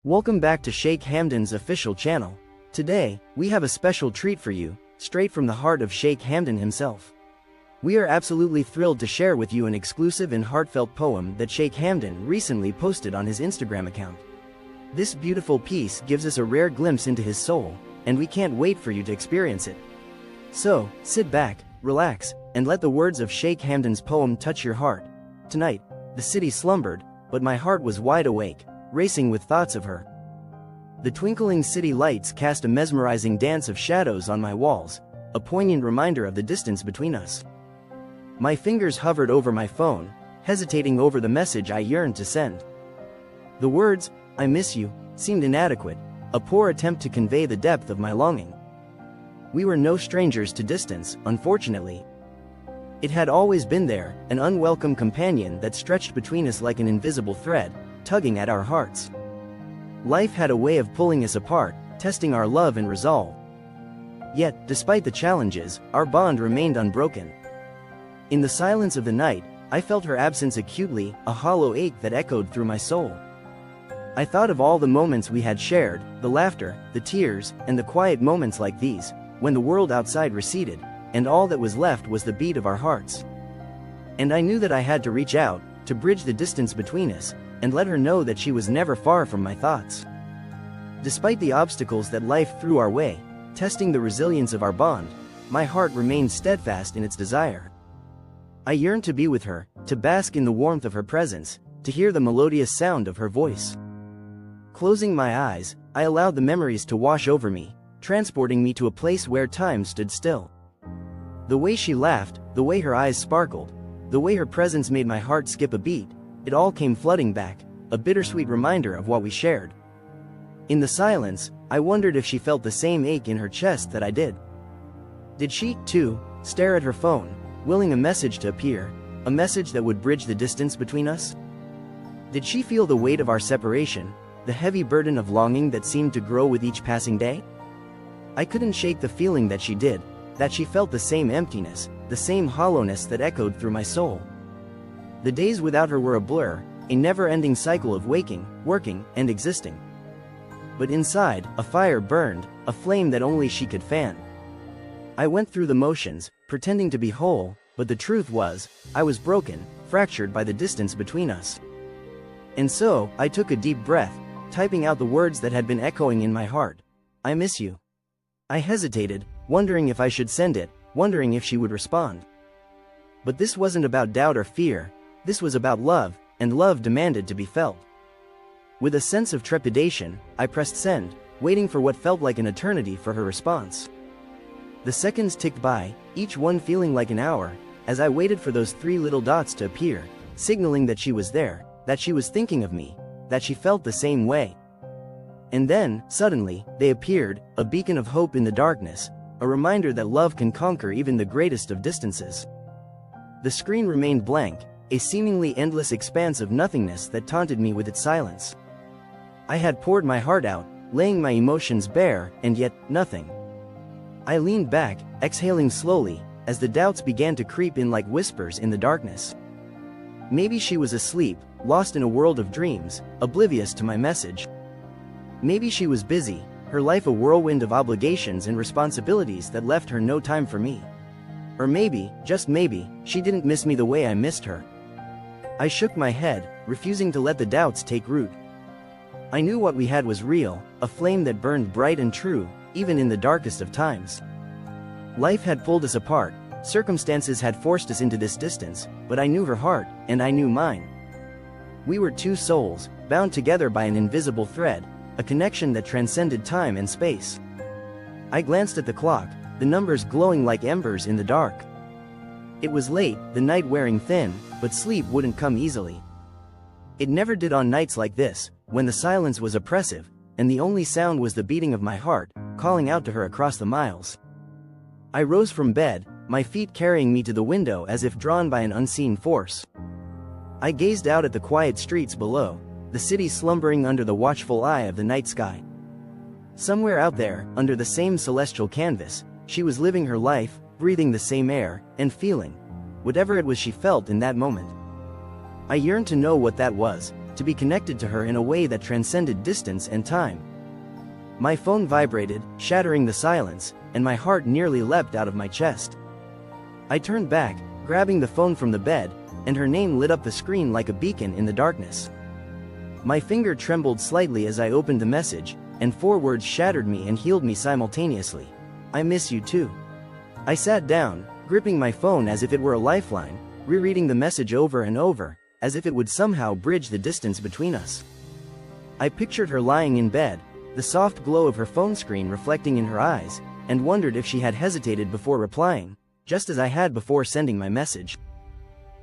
Welcome back to Sheikh Hamdan's official channel. Today, we have a special treat for you, straight from the heart of Sheikh Hamdan himself. We are absolutely thrilled to share with you an exclusive and heartfelt poem that Sheikh Hamdan recently posted on his Instagram account. This beautiful piece gives us a rare glimpse into his soul, and we can't wait for you to experience it. So, sit back, relax, and let the words of Sheikh Hamdan's poem touch your heart. Tonight, the city slumbered, but my heart was wide awake, racing with thoughts of her. The twinkling city lights cast a mesmerizing dance of shadows on my walls, a poignant reminder of the distance between us. My fingers hovered over my phone, hesitating over the message I yearned to send. The words, "I miss you," seemed inadequate, a poor attempt to convey the depth of my longing. We were no strangers to distance, unfortunately. It had always been there, an unwelcome companion that stretched between us like an invisible thread, tugging at our hearts. Life had a way of pulling us apart, testing our love and resolve. Yet, despite the challenges, our bond remained unbroken. In the silence of the night, I felt her absence acutely, a hollow ache that echoed through my soul. I thought of all the moments we had shared, the laughter, the tears, and the quiet moments like these, when the world outside receded, and all that was left was the beat of our hearts. And I knew that I had to reach out, to bridge the distance between us, and let her know that she was never far from my thoughts. Despite the obstacles that life threw our way, testing the resilience of our bond, my heart remained steadfast in its desire. I yearned to be with her, to bask in the warmth of her presence, to hear the melodious sound of her voice. Closing my eyes, I allowed the memories to wash over me, transporting me to a place where time stood still. The way she laughed, the way her eyes sparkled, the way her presence made my heart skip a beat, it all came flooding back, a bittersweet reminder of what we shared. In the silence, I wondered if she felt the same ache in her chest that I did. Did she, too, stare at her phone, willing a message to appear, a message that would bridge the distance between us? Did she feel the weight of our separation, the heavy burden of longing that seemed to grow with each passing day? I couldn't shake the feeling that she did, that she felt the same emptiness, the same hollowness that echoed through my soul. The days without her were a blur, a never-ending cycle of waking, working, and existing. But inside, a fire burned, a flame that only she could fan. I went through the motions, pretending to be whole, but the truth was, I was broken, fractured by the distance between us. And so, I took a deep breath, typing out the words that had been echoing in my heart. "I miss you." I hesitated, wondering if I should send it, wondering if she would respond. But this wasn't about doubt or fear. This was about love, and love demanded to be felt. With a sense of trepidation, I pressed send, waiting for what felt like an eternity for her response. The seconds ticked by, each one feeling like an hour, as I waited for those 3 little dots to appear, signaling that she was there, that she was thinking of me, that she felt the same way. And then, suddenly, they appeared, a beacon of hope in the darkness, a reminder that love can conquer even the greatest of distances. The screen remained blank, a seemingly endless expanse of nothingness that taunted me with its silence. I had poured my heart out, laying my emotions bare, and yet, nothing. I leaned back, exhaling slowly, as the doubts began to creep in like whispers in the darkness. Maybe she was asleep, lost in a world of dreams, oblivious to my message. Maybe she was busy, her life a whirlwind of obligations and responsibilities that left her no time for me. Or maybe, just maybe, she didn't miss me the way I missed her. I shook my head, refusing to let the doubts take root. I knew what we had was real, a flame that burned bright and true, even in the darkest of times. Life had pulled us apart, circumstances had forced us into this distance, but I knew her heart, and I knew mine. We were 2 souls, bound together by an invisible thread, a connection that transcended time and space. I glanced at the clock, the numbers glowing like embers in the dark. It was late, the night wearing thin, but sleep wouldn't come easily. It never did on nights like this, when the silence was oppressive, and the only sound was the beating of my heart, calling out to her across the miles. I rose from bed, my feet carrying me to the window as if drawn by an unseen force. I gazed out at the quiet streets below, the city slumbering under the watchful eye of the night sky. Somewhere out there, under the same celestial canvas, she was living her life, breathing the same air, and feeling whatever it was she felt in that moment. I yearned to know what that was, to be connected to her in a way that transcended distance and time. My phone vibrated, shattering the silence, and my heart nearly leapt out of my chest. I turned back, grabbing the phone from the bed, and her name lit up the screen like a beacon in the darkness. My finger trembled slightly as I opened the message, and 4 words shattered me and healed me simultaneously. I miss you too. I sat down, gripping my phone as if it were a lifeline, rereading the message over and over, as if it would somehow bridge the distance between us. I pictured her lying in bed, the soft glow of her phone screen reflecting in her eyes, and wondered if she had hesitated before replying, just as I had before sending my message.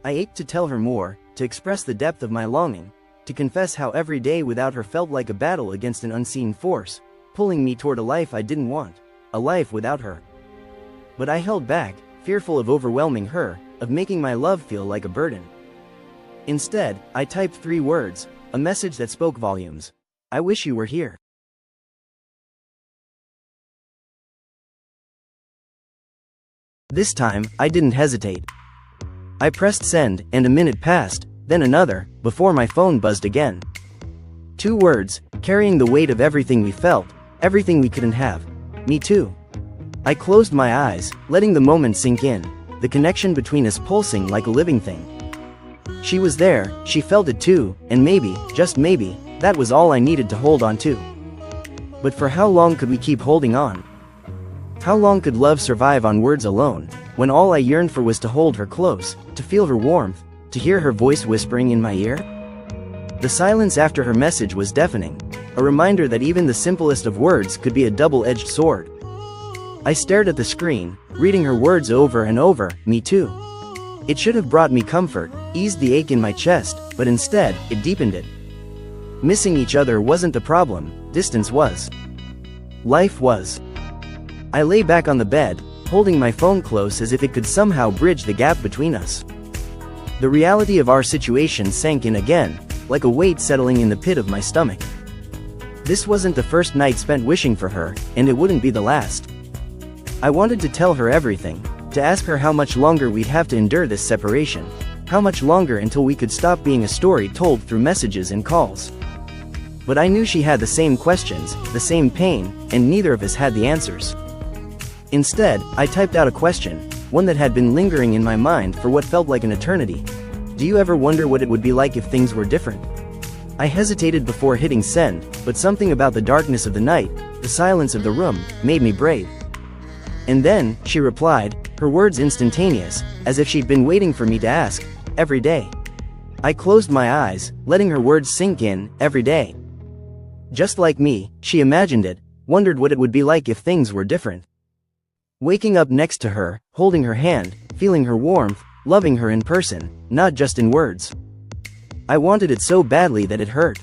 I ached to tell her more, to express the depth of my longing, to confess how every day without her felt like a battle against an unseen force, pulling me toward a life I didn't want, a life without her. But I held back, fearful of overwhelming her, of making my love feel like a burden. Instead, I typed 3 words, a message that spoke volumes. I wish you were here. This time, I didn't hesitate. I pressed send, and a minute passed, then another, before my phone buzzed again. 2 words, carrying the weight of everything we felt, everything we couldn't have. Me too. I closed my eyes, letting the moment sink in, the connection between us pulsing like a living thing. She was there, she felt it too, and maybe, just maybe, that was all I needed to hold on to. But for how long could we keep holding on? How long could love survive on words alone, when all I yearned for was to hold her close, to feel her warmth, to hear her voice whispering in my ear? The silence after her message was deafening, a reminder that even the simplest of words could be a double-edged sword. I stared at the screen, reading her words over and over, me too. It should have brought me comfort, eased the ache in my chest, but instead, it deepened it. Missing each other wasn't the problem, distance was. Life was. I lay back on the bed, holding my phone close as if it could somehow bridge the gap between us. The reality of our situation sank in again, like a weight settling in the pit of my stomach. This wasn't the first night spent wishing for her, and it wouldn't be the last. I wanted to tell her everything, to ask her how much longer we'd have to endure this separation, how much longer until we could stop being a story told through messages and calls. But I knew she had the same questions, the same pain, and neither of us had the answers. Instead, I typed out a question, one that had been lingering in my mind for what felt like an eternity. Do you ever wonder what it would be like if things were different? I hesitated before hitting send, but something about the darkness of the night, the silence of the room, made me brave. And then, she replied, her words instantaneous, as if she'd been waiting for me to ask, every day. I closed my eyes, letting her words sink in, every day. Just like me, she imagined it, wondered what it would be like if things were different. Waking up next to her, holding her hand, feeling her warmth, loving her in person, not just in words. I wanted it so badly that it hurt.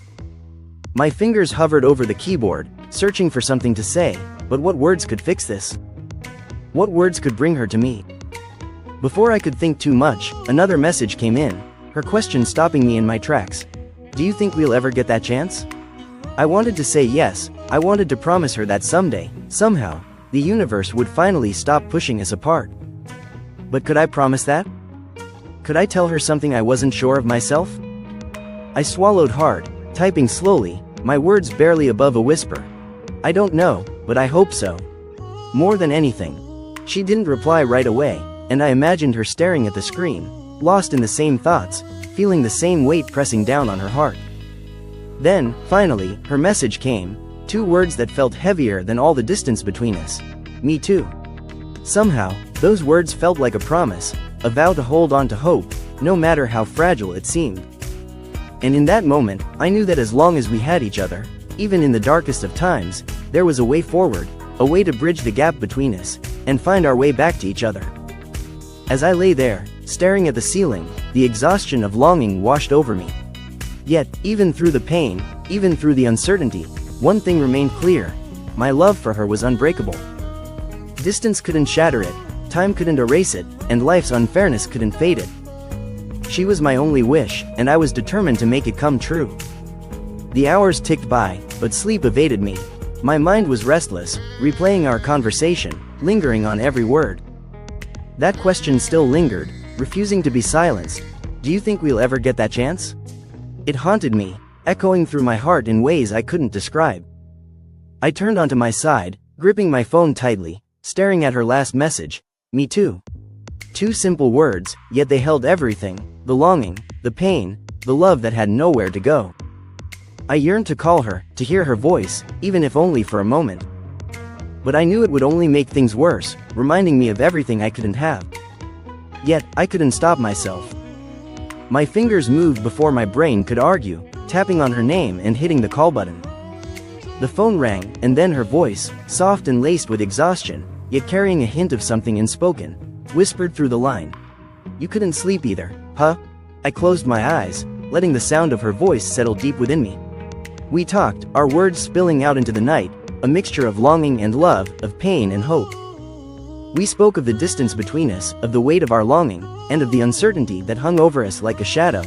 My fingers hovered over the keyboard, searching for something to say, but what words could fix this? What words could bring her to me? Before I could think too much, another message came in, her question stopping me in my tracks. Do you think we'll ever get that chance? I wanted to say yes, I wanted to promise her that someday, somehow, the universe would finally stop pushing us apart. But could I promise that? Could I tell her something I wasn't sure of myself? I swallowed hard, typing slowly, my words barely above a whisper. I don't know, but I hope so. More than anything. She didn't reply right away, and I imagined her staring at the screen, lost in the same thoughts, feeling the same weight pressing down on her heart. Then, finally, her message came, 2 words that felt heavier than all the distance between us. Me too. Somehow, those words felt like a promise, a vow to hold on to hope, no matter how fragile it seemed. And in that moment, I knew that as long as we had each other, even in the darkest of times, there was a way forward, a way to bridge the gap between us, and find our way back to each other. As I lay there, staring at the ceiling, the exhaustion of longing washed over me. Yet, even through the pain, even through the uncertainty, one thing remained clear. My love for her was unbreakable. Distance couldn't shatter it, time couldn't erase it, and life's unfairness couldn't fade it. She was my only wish, and I was determined to make it come true. The hours ticked by, but sleep evaded me. My mind was restless, replaying our conversation, lingering on every word. That question still lingered, refusing to be silenced. Do you think we'll ever get that chance? It haunted me, echoing through my heart in ways I couldn't describe. I turned onto my side, gripping my phone tightly, staring at her last message, "Me too." 2 simple words, yet they held everything: the longing, the pain, the love that had nowhere to go. I yearned to call her, to hear her voice, even if only for a moment. But I knew it would only make things worse, reminding me of everything I couldn't have. Yet, I couldn't stop myself. My fingers moved before my brain could argue, tapping on her name and hitting the call button. The phone rang, and then her voice, soft and laced with exhaustion, yet carrying a hint of something unspoken, whispered through the line. "You couldn't sleep either, huh?" I closed my eyes, letting the sound of her voice settle deep within me. We talked, our words spilling out into the night, a mixture of longing and love, of pain and hope. We spoke of the distance between us, of the weight of our longing, and of the uncertainty that hung over us like a shadow.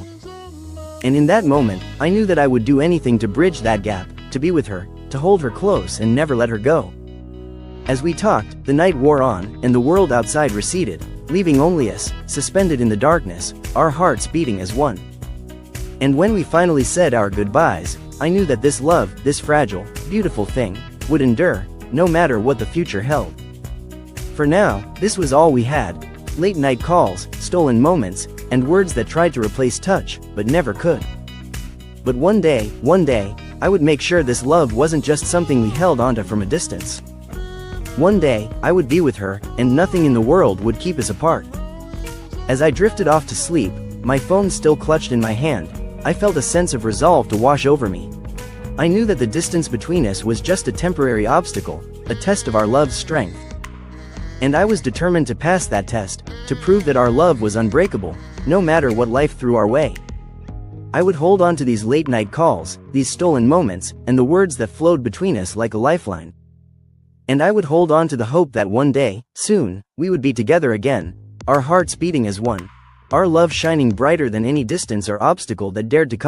And in that moment, I knew that I would do anything to bridge that gap, to be with her, to hold her close and never let her go. As we talked, the night wore on, and the world outside receded, leaving only us, suspended in the darkness, our hearts beating as one. And when we finally said our goodbyes, I knew that this love, this fragile, beautiful thing, would endure, no matter what the future held. For now, this was all we had: late-night calls, stolen moments, and words that tried to replace touch, but never could. But one day, I would make sure this love wasn't just something we held onto from a distance. One day, I would be with her, and nothing in the world would keep us apart. As I drifted off to sleep, my phone still clutched in my hand, I felt a sense of resolve to wash over me. I knew that the distance between us was just a temporary obstacle, a test of our love's strength. And I was determined to pass that test, to prove that our love was unbreakable, no matter what life threw our way. I would hold on to these late-night calls, these stolen moments, and the words that flowed between us like a lifeline. And I would hold on to the hope that one day, soon, we would be together again, our hearts beating as one, our love shining brighter than any distance or obstacle that dared to come.